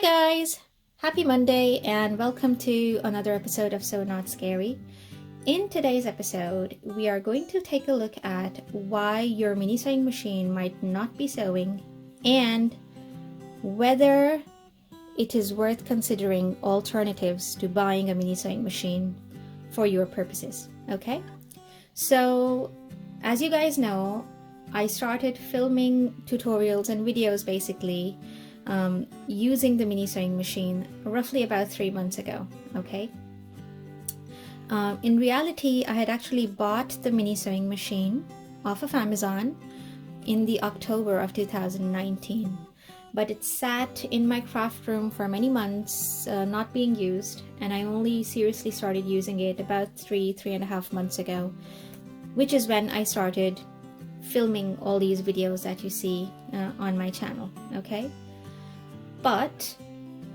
Hi guys! Happy Monday and welcome to another episode of So Not Scary. In today's episode, we are going to take a look at why your mini sewing machine might not be sewing and whether it is worth considering alternatives to buying a mini sewing machine for your purposes. Okay? So, as you guys know, I started filming tutorials and videos basically using the mini sewing machine roughly about 3 months ago. Okay. In reality, I had actually bought the mini sewing machine off of Amazon in the October of 2019, but it sat in my craft room for many months, not being used, and I only seriously started using it about three and a half months ago, which is when I started filming all these videos that you see on my channel. Okay. But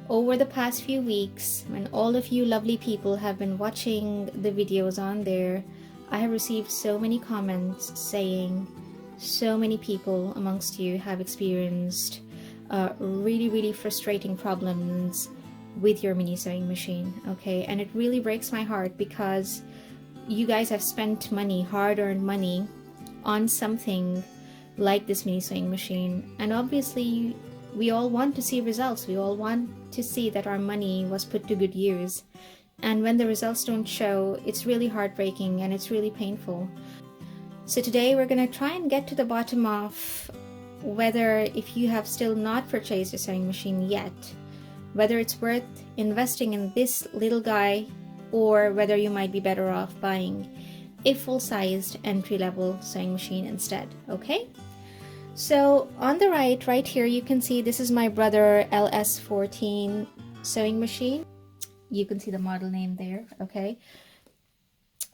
over the past few weeks, when all of you lovely people have been watching the videos on there, I have received so many comments saying so many people amongst you have experienced really frustrating problems with your mini sewing machine. Okay, and it really breaks my heart because you guys have spent money, hard-earned money, on something like this mini sewing machine, and obviously we all want to see results. We all want to see that our money was put to good use. And when the results don't show, it's really heartbreaking and it's really painful. So today we're going to try and get to the bottom of whether, if you have still not purchased a sewing machine yet, whether it's worth investing in this little guy or whether you might be better off buying a full-sized entry-level sewing machine instead. Okay? So on the right here, you can see this is my Brother LS14 sewing machine. You can see the model name there. Okay.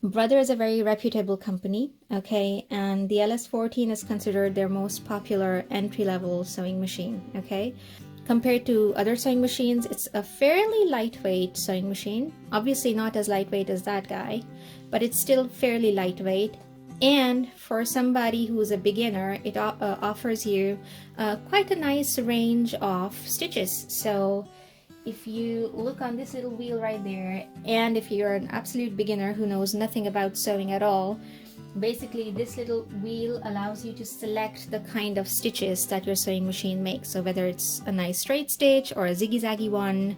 Brother is a very reputable company. Okay. And the LS14 is considered their most popular entry-level sewing machine. Okay. Compared to other sewing machines, it's a fairly lightweight sewing machine. Obviously not as lightweight as that guy, but it's still fairly lightweight. And for somebody who's a beginner, it offers you quite a nice range of stitches. So if you look on this little wheel right there, and if you're an absolute beginner who knows nothing about sewing at all, basically this little wheel allows you to select the kind of stitches that your sewing machine makes. So whether it's a nice straight stitch or a ziggy-zaggy one,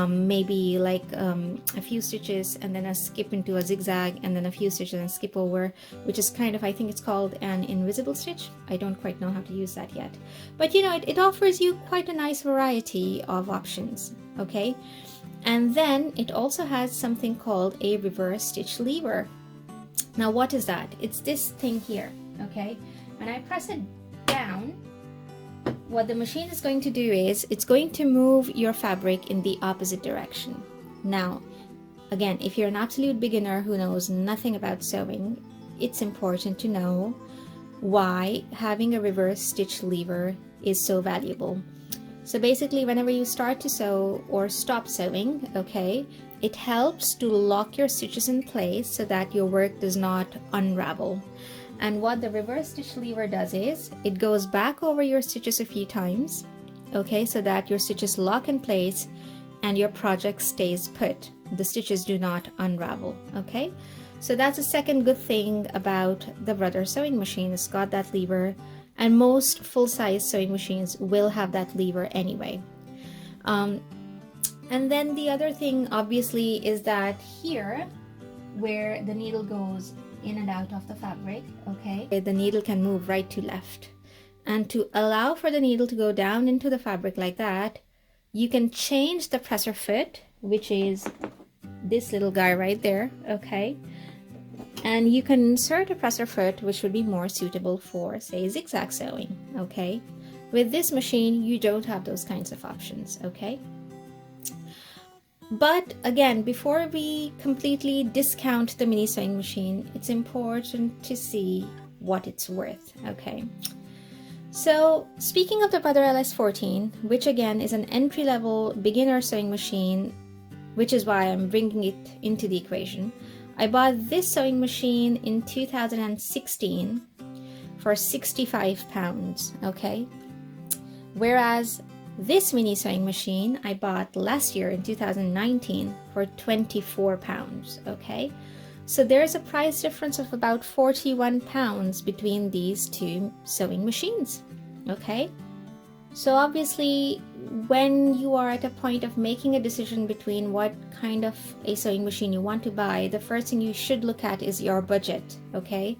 maybe like a few stitches and then a skip into a zigzag and then a few stitches and skip over, which is kind of, I think it's called an invisible stitch. I don't quite know how to use that yet, but you know, it offers you quite a nice variety of options. Okay. And then it also has something called a reverse stitch lever. Now what is that? It's this thing here. Okay, when I press it down, what the machine is going to do is it's going to move your fabric in the opposite direction. Now again, if you're an absolute beginner who knows nothing about sewing, it's important to know why having a reverse stitch lever is so valuable. So basically, whenever you start to sew or stop sewing, okay, it helps to lock your stitches in place so that your work does not unravel. And what the reverse stitch lever does is it goes back over your stitches a few times, okay, so that your stitches lock in place and your project stays put. The stitches do not unravel. Okay, so that's the second good thing about the Brother sewing machine. It's got that lever, and most full-size sewing machines will have that lever anyway. And then the other thing obviously is that here where the needle goes in and out of the fabric, okay, the needle can move right to left. And to allow for the needle to go down into the fabric like that, you can change the presser foot, which is this little guy right there, okay? And you can insert a presser foot which would be more suitable for, say, zigzag sewing, okay? With this machine, you don't have those kinds of options, okay? But again, before we completely discount the mini sewing machine, it's important to see what it's worth, okay? So speaking of the Brother LS14, which again is an entry-level beginner sewing machine, which is why I'm bringing it into the equation, I bought this sewing machine in 2016 for £65, okay? Whereas This mini sewing machine I bought last year in 2019 for £24, okay? So there's a price difference of about £41 between these two sewing machines, okay? So obviously, when you are at a point of making a decision between what kind of a sewing machine you want to buy, the first thing you should look at is your budget, okay?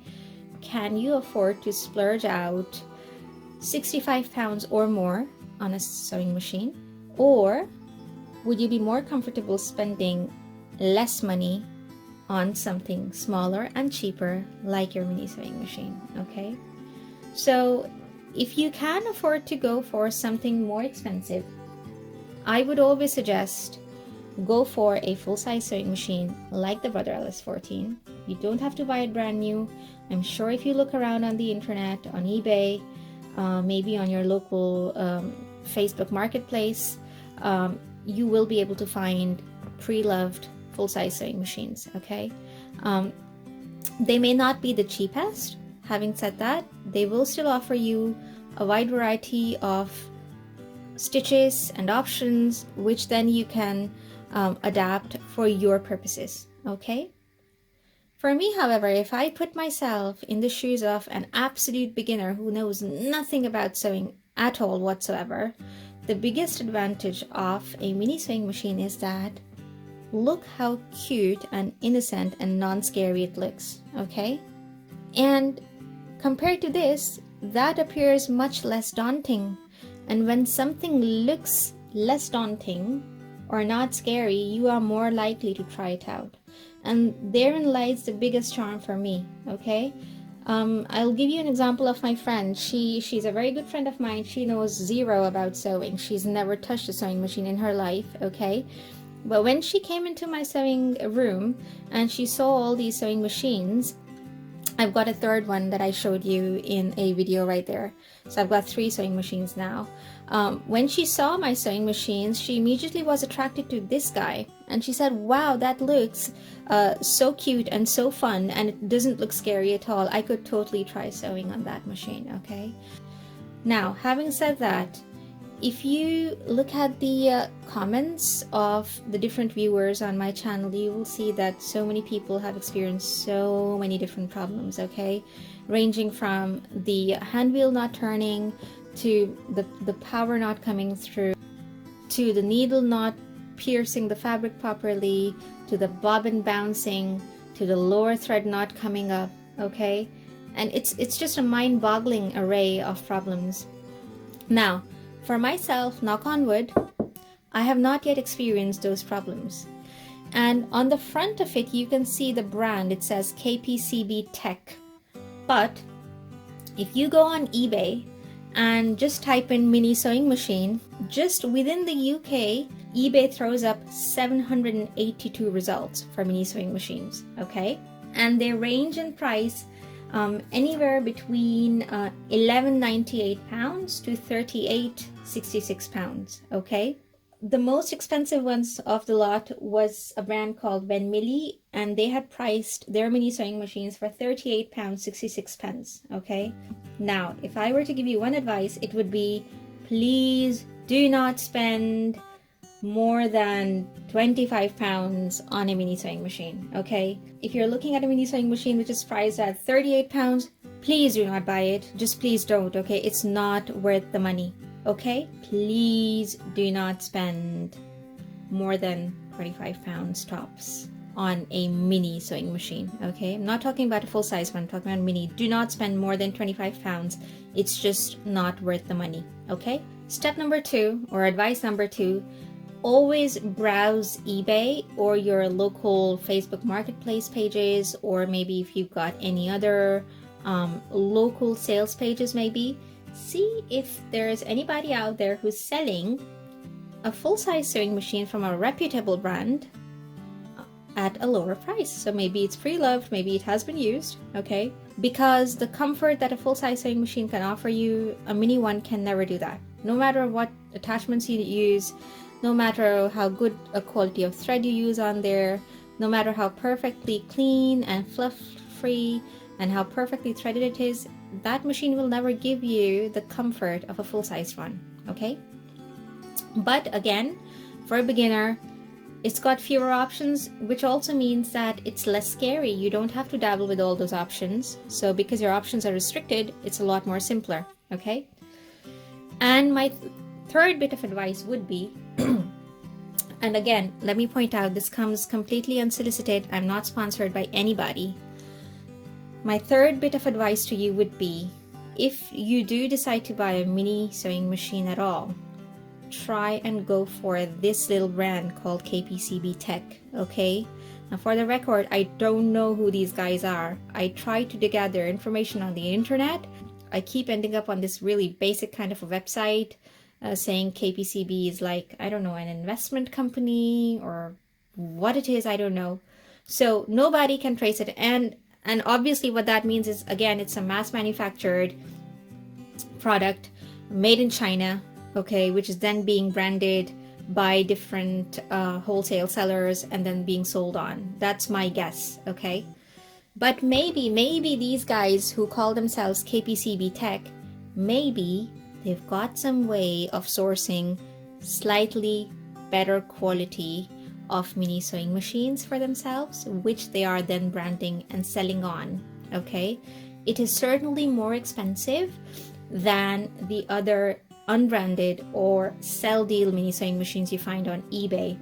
Can you afford to splurge out £65 or more on a sewing machine? Or would you be more comfortable spending less money on something smaller and cheaper like your mini sewing machine, okay? So if you can afford to go for something more expensive, I would always suggest go for a full-size sewing machine like the Brother LS14. You don't have to buy it brand new. I'm sure if you look around on the internet, on eBay, maybe on your local Facebook marketplace, you will be able to find pre-loved full-size sewing machines, okay? They may not be the cheapest. Having said that, they will still offer you a wide variety of stitches and options, which then you can adapt for your purposes, okay? For me, however, if I put myself in the shoes of an absolute beginner who knows nothing about sewing at all whatsoever, the biggest advantage of a mini sewing machine is that look how cute and innocent and non-scary it looks, okay? And compared to this, that appears much less daunting. And when something looks less daunting or not scary, you are more likely to try it out. And therein lies the biggest charm for me, okay? I'll give you an example of my friend. She's a very good friend of mine. She knows zero about sewing. She's never touched a sewing machine in her life, okay? But when she came into my sewing room and she saw all these sewing machines, I've got a third one that I showed you in a video right there. So I've got 3 sewing machines now. When she saw my sewing machines, she immediately was attracted to this guy. And she said, wow, that looks so cute and so fun, and it doesn't look scary at all. I could totally try sewing on that machine, okay? Now, having said that, if you look at the comments of the different viewers on my channel, you will see that so many people have experienced so many different problems, okay? Ranging from the hand wheel not turning, to the power not coming through, to the needle not piercing the fabric properly, to the bobbin bouncing, to the lower thread not coming up, okay? And it's just a mind-boggling array of problems. Now, for myself, knock on wood, I have not yet experienced those problems. And on the front of it, you can see the brand. It says KPCB Tech. But if you go on eBay and just type in mini sewing machine, just within the UK, eBay throws up 782 results for mini sewing machines, okay? And they range in price anywhere between £11.98 to £38.66, okay? The most expensive ones of the lot was a brand called Ben Millie, and they had priced their mini sewing machines for £38.66, okay? Now, if I were to give you one advice, it would be, please do not spend more than £25 on a mini sewing machine, okay? If you're looking at a mini sewing machine which is priced at £38, please do not buy it. Just please don't, okay? It's not worth the money, okay? Please do not spend more than £25 tops on a mini sewing machine, okay? I'm not talking about a full-size one, I'm talking about mini. Do not spend more than £25. It's just not worth the money, okay? Step number 2, or advice number 2, always browse eBay or your local Facebook marketplace pages, or maybe if you've got any other local sales pages, maybe see if there's anybody out there who's selling a full-size sewing machine from a reputable brand at a lower price. So maybe it's pre-loved, maybe it has been used, okay? Because the comfort that a full-size sewing machine can offer you, a mini one can never do that. No matter what attachments you use, no matter how good a quality of thread you use on there, no matter how perfectly clean and fluff-free and how perfectly threaded it is, that machine will never give you the comfort of a full-size one, okay? But again, for a beginner, it's got fewer options, which also means that it's less scary. You don't have to dabble with all those options. So because your options are restricted, it's a lot more simpler, okay? And my third bit of advice would be, and again, let me point out, this comes completely unsolicited. I'm not sponsored by anybody. My third bit of advice to you would be, if you do decide to buy a mini sewing machine at all, try and go for this little brand called KPCB Tech, okay? Now for the record, I don't know who these guys are. I tried to dig out their information on the internet. I keep ending up on this really basic kind of a website saying KPCB is like, I don't know, an investment company or what it is, I don't know. So nobody can trace it. And obviously what that means is, again, it's a mass manufactured product made in China, okay, which is then being branded by different wholesale sellers and then being sold on. That's my guess, okay? But maybe these guys who call themselves KPCB Tech, maybe they've got some way of sourcing slightly better quality of mini sewing machines for themselves, which they are then branding and selling on, okay? It is certainly more expensive than the other unbranded or sell deal mini sewing machines you find on eBay,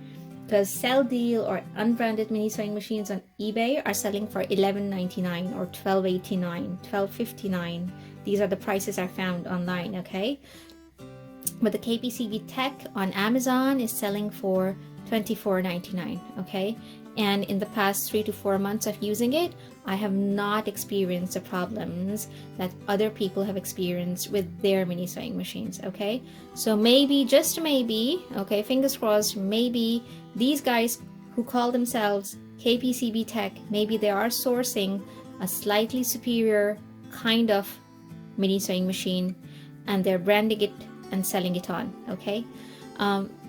because sell deal or unbranded mini sewing machines on eBay are selling for $11.99 or $12.89, $12.59. These are the prices I found online, okay? But the KPCB Tech on Amazon is selling for $24.99, okay? And in the past 3 to 4 months of using it, I have not experienced the problems that other people have experienced with their mini sewing machines, okay? So maybe, just maybe, okay, fingers crossed, maybe these guys who call themselves KPCB Tech, maybe they are sourcing a slightly superior kind of mini sewing machine and they're branding it and selling it on, okay?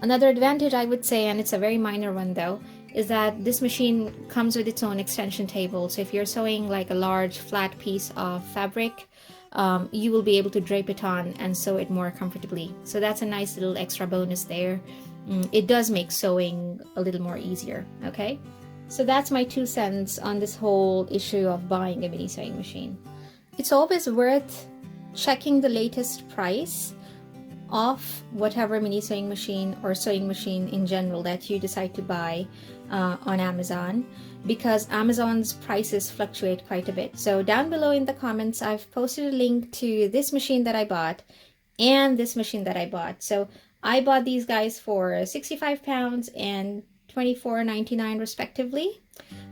Another advantage I would say, and it's a very minor one though, is that this machine comes with its own extension table. So if you're sewing like a large flat piece of fabric, you will be able to drape it on and sew it more comfortably. So that's a nice little extra bonus there. It does make sewing a little more easier, okay? So that's my 2 cents on this whole issue of buying a mini sewing machine. It's always worth checking the latest price of whatever mini sewing machine or sewing machine in general that you decide to buy on Amazon, because Amazon's prices fluctuate quite a bit. So down below in the comments, I've posted a link to this machine that I bought and this machine that I bought. So I bought these guys for £65 and $24.99 respectively.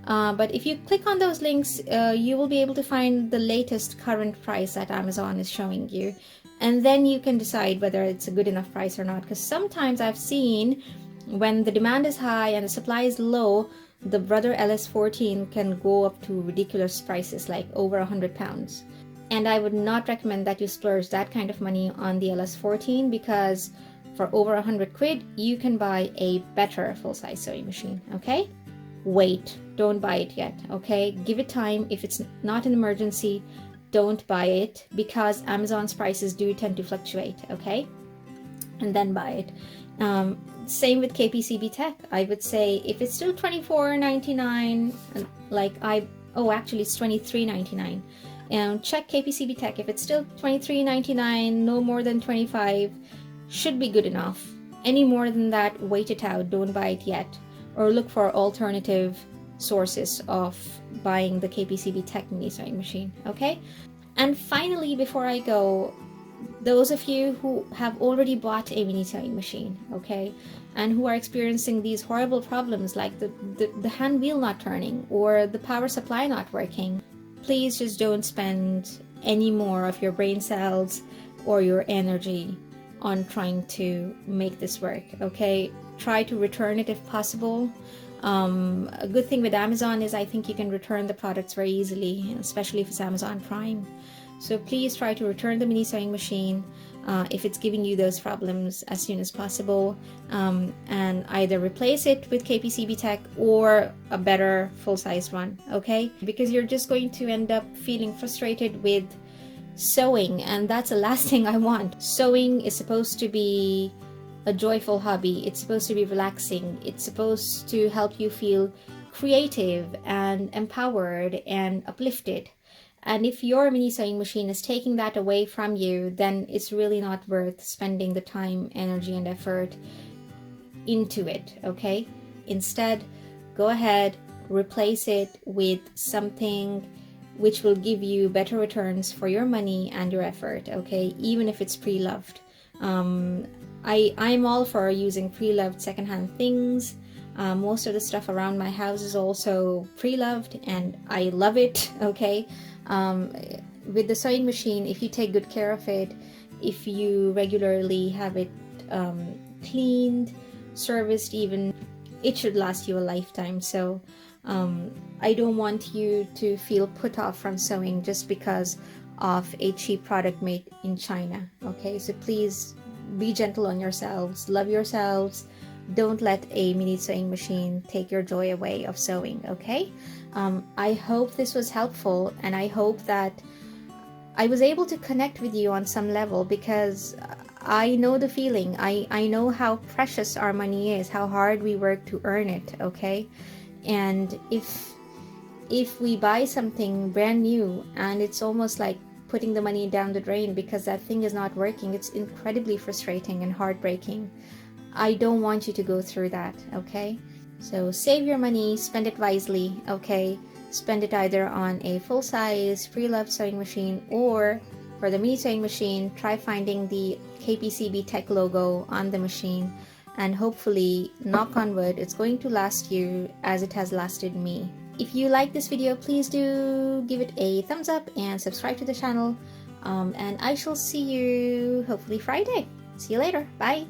But if you click on those links, you will be able to find the latest current price that Amazon is showing you. And then you can decide whether it's a good enough price or not. Because sometimes I've seen when the demand is high and the supply is low, the Brother LS14 can go up to ridiculous prices, like over £100. And I would not recommend that you splurge that kind of money on the LS14, because for over 100 quid, you can buy a better full-size sewing machine, okay? Wait, don't buy it yet, okay? Give it time. If it's not an emergency, don't buy it, because Amazon's prices do tend to fluctuate, okay? And then buy it. Same with KPCB Tech. I would say if it's still $24.99, actually it's $23.99. Check KPCB Tech. If it's still $23.99, no more than $25, should be good enough. Any more than that, wait it out. Don't buy it yet. Or look for alternative sources of buying the KPCB Tech mini sewing machine, okay? And finally, before I go, those of you who have already bought a mini sewing machine, okay, and who are experiencing these horrible problems like the hand wheel not turning or the power supply not working, please just don't spend any more of your brain cells or your energy on trying to make this work, okay? Try to return it if possible. A good thing with Amazon is I think you can return the products very easily, especially if it's Amazon Prime. So please try to return the mini sewing machine if it's giving you those problems as soon as possible, and either replace it with KPCB Tech or a better full-size one, okay? Because you're just going to end up feeling frustrated with sewing, and that's the last thing I want. Sewing is supposed to be a joyful hobby. It's supposed to be relaxing. It's supposed to help you feel creative and empowered and uplifted. And if your mini sewing machine is taking that away from you, then it's really not worth spending the time, energy, and effort into it, okay? Instead, go ahead, replace it with something which will give you better returns for your money and your effort, okay? Even if it's pre-loved. I'm all for using pre-loved secondhand things. Most of the stuff around my house is also pre-loved, and I love it, okay? With the sewing machine, if you take good care of it, if you regularly have it cleaned, serviced even, it should last you a lifetime. So I don't want you to feel put off from sewing just because of a cheap product made in China, okay? So please be gentle on yourselves, love yourselves. Don't let a mini sewing machine take your joy away of sewing, okay? I hope this was helpful, and I hope that I was able to connect with you on some level, because I know the feeling. I know how precious our money is, how hard we work to earn it, okay? And if we buy something brand new and it's almost like putting the money down the drain because that thing is not working, it's incredibly frustrating and heartbreaking. I don't want you to go through that, okay? So save your money, spend it wisely, okay? Spend it either on a full-size pre-loved sewing machine, or for the mini sewing machine, try finding the KPCB Tech logo on the machine, and hopefully, knock on wood, it's going to last you as it has lasted me. If you like this video, please do give it a thumbs up and subscribe to the channel, and I shall see you hopefully Friday. See you later. Bye.